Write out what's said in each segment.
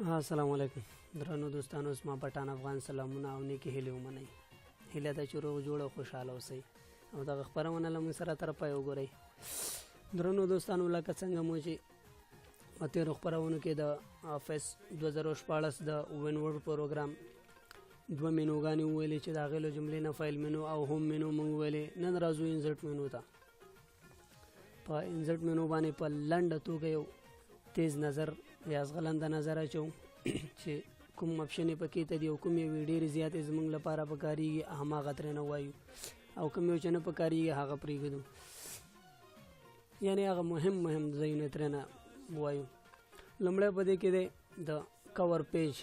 السلام علیکم درنو دوستانو زما پټان افغان سلامونه او نیکی هیلې ومنئ. هیله ده چې روغ جوړ او خوشحاله اوسئ او دغه خپرونه له موږ سره تر پایه وګورئ. درنو دوستانو لکه څنګه مو چې په تېرو خپرونو کې د افس 2014 د وینورډ پروګرام دوه مینوګانې وویلې چې د هغې له جملې نه فایل مینو او هوم مینو موږ ویلې. نن راځو انزرټ مینو ته. په انزرټ مینو باندې په لنډه توګه یو تیز نظر یا ځغلنده نظر اچو چې کوم اپشن یې پکې ته دي او کوم یې ډېرې زیاتې زموږ لپاره پکارېږي هماغه ترېنه وایو او کوم یو چې نه پکارېږي هغه پرېږدو، یعنې هغه مهم ځایونه ترېنه وایو. لومړی په دې کې دی د کور پیج.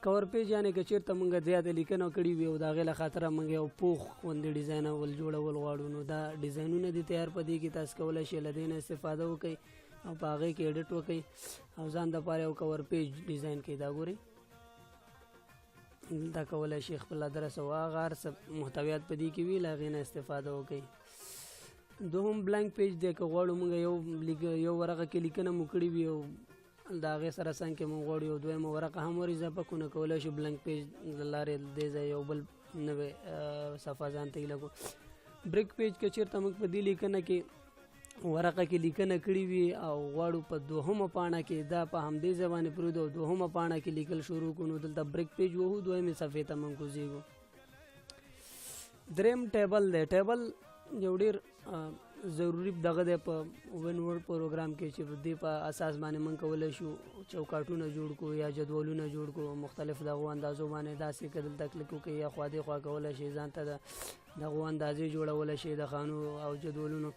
کور پیج یعنې که چېرته موږ زیاته لیکنه کړې وي او د هغې له خاطره موږ یو پوخ غوندې ډیزاین جوړول غواړو، نو دا ډیزاینونه دي تیار په دې کې تاسو کولی شئ له دې نه استفاده وکړئ او په هغې کې ایډیټ وکړئ او ځان دپاره یو کور پیج ډیزاین کړئ. دا ګورئ دلته کولی شئ خپل ادرس او هغه هر څه محتویات په دې کې وي له هغې نه استفاده وکړئ. دوهم بلانک پیج دی. که غواړو موږ یو ورقه کې لیکنه مو کړې وي او د هغې سره څنګ کې مونږ غواړو یو دویمه ورقه هم ور اضافه کړو، نو کولی شو بلانک پیج له لارې دې ځای یو بل نوی صفحه ځان ته لګو. بریک پیج که چېرته موږ په دې لیکنه کې ورقه کې لیکنه کړې وي او غواړو په دوهمه پاڼه کې دا په همدې ځای باندې پرېږدو او دوهمه پاڼه کې لیکل شروع کړو، نو دلته بریک پیج وهو، دویمې صفحې ته موږ کوزېږو. دریم ټیبل دی. ټیبل یو ډېر ضروري دغه دی په وینورډ پروګرام کې چې دې په اساس باندې موږ کولی شو چوکاټونه جوړ کړو یا جدولونه جوړ کړو مختلف دغو اندازو باندې. داسې که دلته کلیک وکړئ یا خوا دې خوا کولی شئ ځان ته دغو اندازې جوړولی شئ د خانو او جدولونو.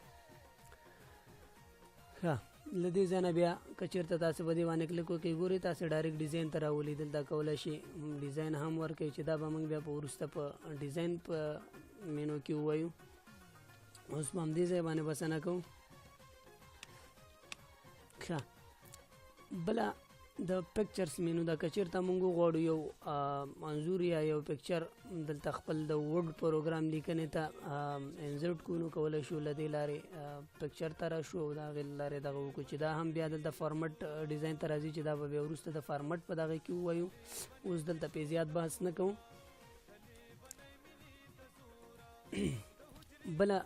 ښه، له دې ځای نه بیا که چېرته تاسې په دې باندې کلیک وکړئ ګورئ تاسې ډایرکټ ډیزاین ته راولي. دلته کولی شئ ډیزاین هم ورکړئ چې دا به موږ بیا په وروسته په ډیزاین په مینو کې ووایو. اوس په همدې ځای باندې بسنه کوو. ښه، بله د پکچرس مینو ده. که چېرته موږ وغواړو یو انځور یا یو پکچر دلته خپل د ورډ پروګرام لیکنې ته انزرټ کړو، نو کولی شو له دې لارې پکچر ته راشو او د هغې له لارې دغه وکړو چې دا هم بیا دلته فارمټ ډیزاین ته راځي چې دا به بیا وروسته د فارمټ په دغه کې ووایو. اوس دلته پې زیات بحث نه کوو. بله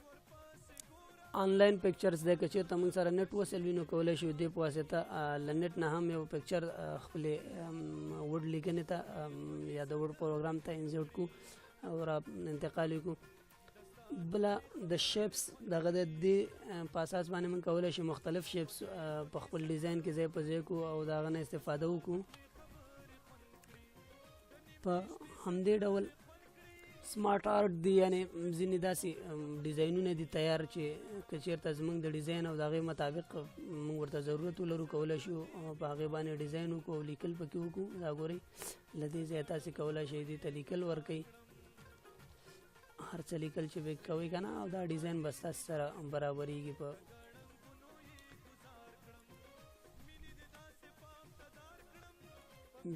آنلاین پکچرز دی. که چېرته موږ سره نیټ وصل وي نو کولی شو دې په واسطه له نیټ نه هم یو پکچر خپلې وډ لیکنې ته یا د وډ پروګرام ته انزرټ کړو او را انتقال یې کړو. بله د شیپس دغه د دې په اساس باندې موږ کولی شو مختلف شیپس په خپل ډیزاین کې ځای په ځای کړو او د هغه نه استفاده وکړو. په همدې ډول سمارټ آرټ دی، یعنې ځینې داسې ډیزاینونه دي تیار چې که چېرته زموږ د ډیزاین او د هغې مطابق موږ ورته ضرورت ولرو کولی شو په هغې باندې ډیزاین وکړو او لیکل پکې وکړو. دا ګورئ له دې ځایه تاسې کولی شئ دې ته لیکل ورکئ، هر څه لیکل چې به کوئ که نه، او دا ډیزاین به ستاسې سره برابرېږي. په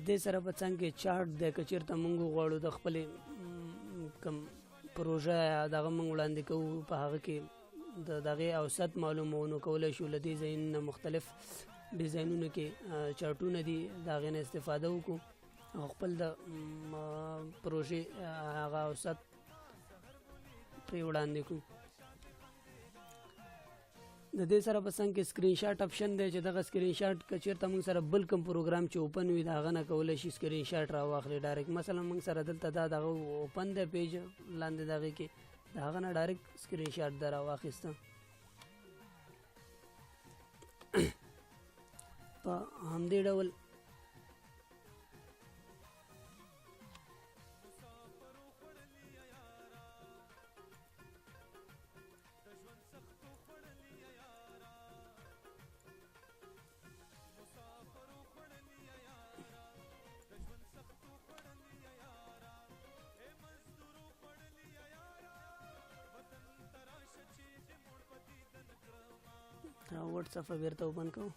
دې سره په څنګ کې چارټ دی. که چېرته موږ وغواړو د خپلې کوم پروژه یا دغه موږ وړاندې کوو په هغه کې د هغې اوسط معلومو، نو کولی شو له دې ځایونو نه مختلف ډیزاینونو کې چارټونه دي د هغې نه استفاده وکړو او خپل د پروژې هغه اوسط پرې وړاندې کړو. د دې سره په څنګ کې سکرین شاټ اپشن دی چې دغه سکرین شاټ که چېرته موږ سره بل کوم پروګرام چې اوپن وي د هغه نه کولی شي سکرین شاټ راواخلي ډایرکټ. مثلا موږ سره دلته دا دغه اوپن دی پیج لاندې د هغې کې د هغه نه ډایرکټ سکرین شاټ ده راواخیسته. په همدې ډول ورډ صفحه بیرته اوپن کوو.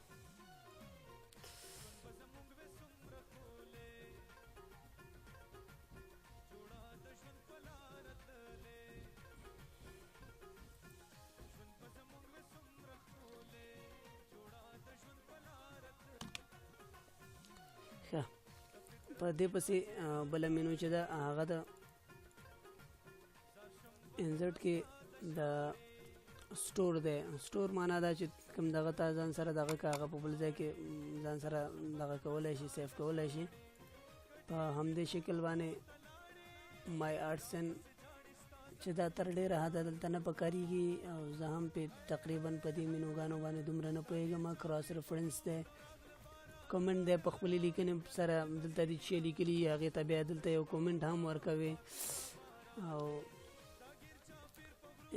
ښه په دې پسې بله مینو چې ده هغه د انزرټ کې د سټور دی. سټور معنا دا چې کوم دغه ته ځان سره دغه که هغه په بل ځای کې ځان سره دغه کولی شي، سیف کولی شي. په همدې شکل باندې مای آرټسن چې دا تر ډېره حده دلته نه پکارېږي او زه هم پې تقریبا په دې مینوګانو باندې دومره نه پوهېږم. کراس ریفرنس دی، کومنټ دی، په خپلې لیکنې سره دلته دې چې لیکلي هغې ته بیا دلته یو کومنټ هم ورکوي او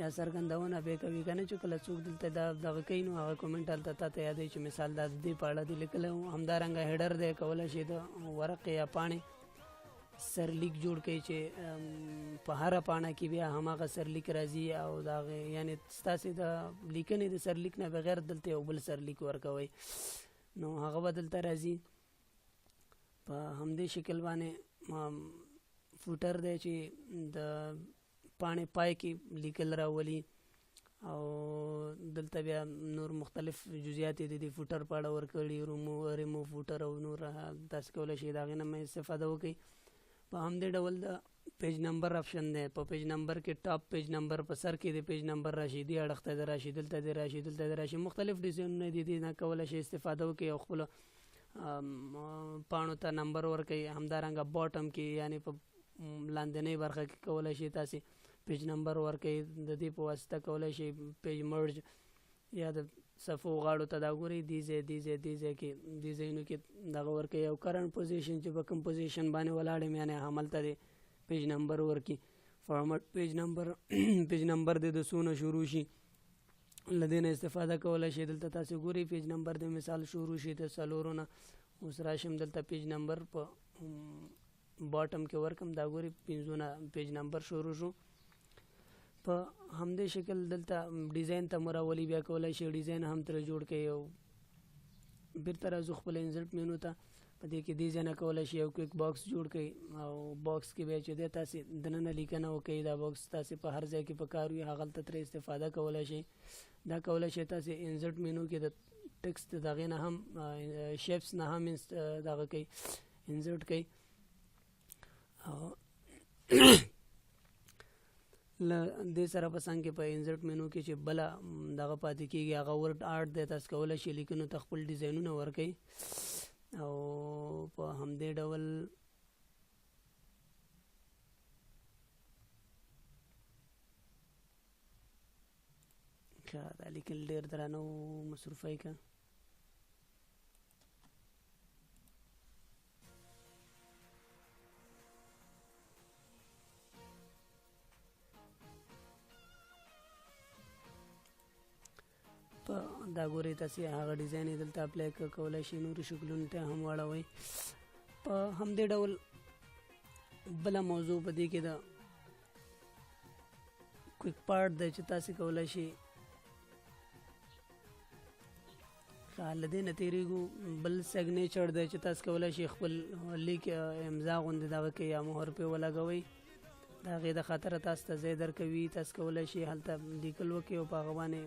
یا څرګندونه بیا کوي که نه چې کله څوک دلته دا دغه کوي نو هغه کومنټ هلته تا ته یادوي چې مثال دا د دې په اړه دې لیکلی و. همدارنګه هیډر دی، کولی شي د ورق یا پاڼې سرلیک جوړ کړي چې په هره پاڼه کې بیا هماغه سرلیک راځي او د هغې یعنې ستاسې د لیکنې د سرلیک نه بغیر دلته یو بل سرلیک ورکوئ نو هغه به دلته راځي. په همدې شکل باندې فوټر دی چې د پاڼې پای کې لیکل راولي او دلته بیا نور مختلف جزئیات یې د دې فوټر په اړه ورکړي، ریمو فوټر او نور تاسې کولی شئ د هغې نه استفاده وکړئ. په همدې ډول د پیج نمبر آپشن دی. په پیج نمبر کې ټاپ پیج نمبر په سر کې د پیج نمبر راشي، دې اړخ ته د راشي، دلته د راشي، دلته د راشي، مختلف ډیزاینونه دي. دې نه کولی شئ استفاده وکړئ او خپلو پاڼو ته نمبر ورکړئ. همدارنګه باټم کې یعنې په لاندنۍ برخه کې کولی شئ تاسې پیج نمبر ورکړئ. د دې په واسطه کولی شئ پیج مرج یا د صفو غاړو ته دا ګورئ دې ځای کې دې ځایونو کې دغه ورکړئ او کرنټ پوزیشن چې په کوم پوزیشن باندې ولاړ یم یعنې هملته دې پیج نمبر ورکړي. فارمټ پیج نمبر دې د څو نه شروع شي له دې نه استفاده کولی شئ. دلته تاسې ګورئ پیج نمبر دې مثال شروع شي د 4 نه. اوس راشم دلته پیج نمبر په باټم کې ورکم، دا ګورئ 5 نه پیج نمبر شروع شو. په همدې شکل دلته ډیزاین ته مراولي، بیا کولی شي ډیزاین هم ترې جوړ کړئ او بیرته راځو خپل انزرټ مینو ته. په دې کې دې ځای نه کولی شي یو کویک باکس جوړ کړئ او باکس کې بیا چې دی تاسې دننه لیکنه وکړئ. دا باکس تاسې په هر ځای کې په کار وي، هغلته ترې استفاده کولی شئ. دا کولی شئ تاسې انزرټ مینو کې د ټکسټ د هغې نه هم شیپس نه هم دغه کوئ انزرټ کوئ او له دې سره په څنګ کې په انزرټ مینو کې چې بله دغه پاتې کېږي هغه ورډ آرټ دی. تاسو کولی شئ لیکنو ته خپل ډیزاینونه ورکئ او په همدې ډول دا لیکل ډېر درانه و مصروفۍ که دا ګورئ تاسې هغه ډیزاین یې دلته اپلای کولی شئ، نورو شکلونو ته هم واړوئ. په همدې ډول بله موضوع په دې کې د کویک پارټ دی چې تاسې کولی شئ له دې نه تېرېږو. بل سیګنیچر دی چې تاسو کولی شئ خپل لیک امضا غوندې دغه کې یا مهر پرې ولګوئ. د هغې د خاطره تاسو ته ځای درکوي. تاسو کولی شئ هلته لیکل وکړئ او په هغه باندې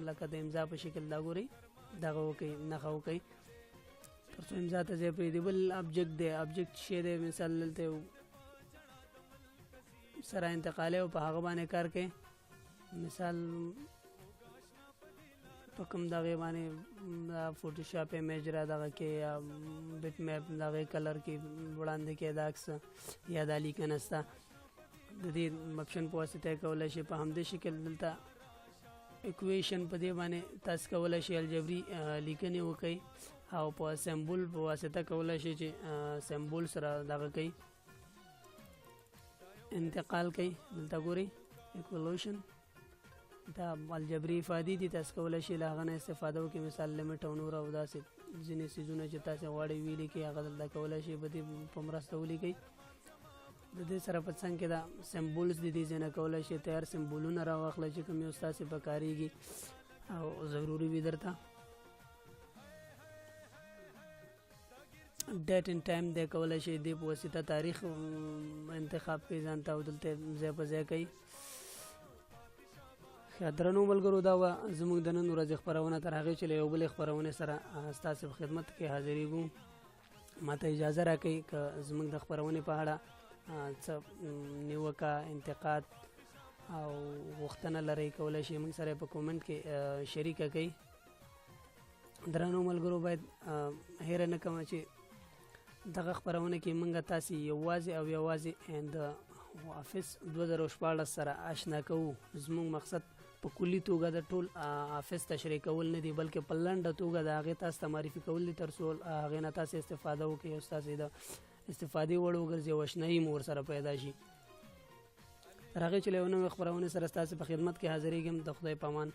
لکه د امضا په شکل دا ګورئ دغه وکړئ، نښه وکړئ تر څو امضا ته ځای پرېږدي. بل ابجکټ دی، ابجکټ شی دی مثال دلته سره انتقالي او په هغه باندې کار کوي. مثال په کوم دغې باندې فوټوشاپ ایمیج را دغه کې یا بیټ میپ دغې کلر کې وړاندې کې دا عکس یا دا لیکنه سته د دې آپشن په واسطه یې کولی شي. په همدې شکل دلته اکویشن په دې باندې تاسو کولی شئ الجبري لیکنې وکئ او په سمبول په واسطه کولی شئ چې سمبول سره دغه کوي انتقال کوي. دلته ګورئ اکولیشن دا الجبري افادې دي، تاسو کولی شئ له هغه نه استفاده وکړئ. مثال لیمټ او نور او داسې ځینې څیزونه چې تاسې غواړئ ولیکئ هغه دلته کولی شئ په دې په مرسته ولیکئ. د دې سره په څنګ کې دا سمبولز دي، دې ځای نه کولی شئ تیار سمبولونه راواخلئ چې کوم یو ستاسې په کارېږي او ضروري وي درته. ډیټ اینډ ټایم دی کولی شئ دې په واسطه تاریخ انتخاب کړئ ځان ته او دلته ځای په ځای کوئ. درنو ملګرو دا وه زموږ د نن ورځې خپرونه. تر هغې چې له یو بلې خپرونې سره ستاسې په خدمت کې حاضرېږو. ماته اجازه راکړئ که زموږ د خپرونې په اړه څه نیوکه انتقاد او غوښتنه لرئ کولی شئ موږ سره په کومنټ کې شریکه کړئ. درنو ملګرو باید هیره نه کوم چې دغه خپرونه کې موږ تاسې یوازې او یوازې د آفس 2014 سره آشنا کوو. زموږ مقصد په کلي توګه د ټول آفس تشریح کول نه دي بلکې په لنډه توګه د هغې تاسو ته معرفي کول دي تر څو هغې نه تاسې استفاده وکړئ او ستاسې د استفادې وړ وګرځي او اشنایي مو ورسره پیدا شي. تر هغې چې له یو نوې خپرونې سره ستاسې په خدمت کې حاضرېږم. د خدای په امان.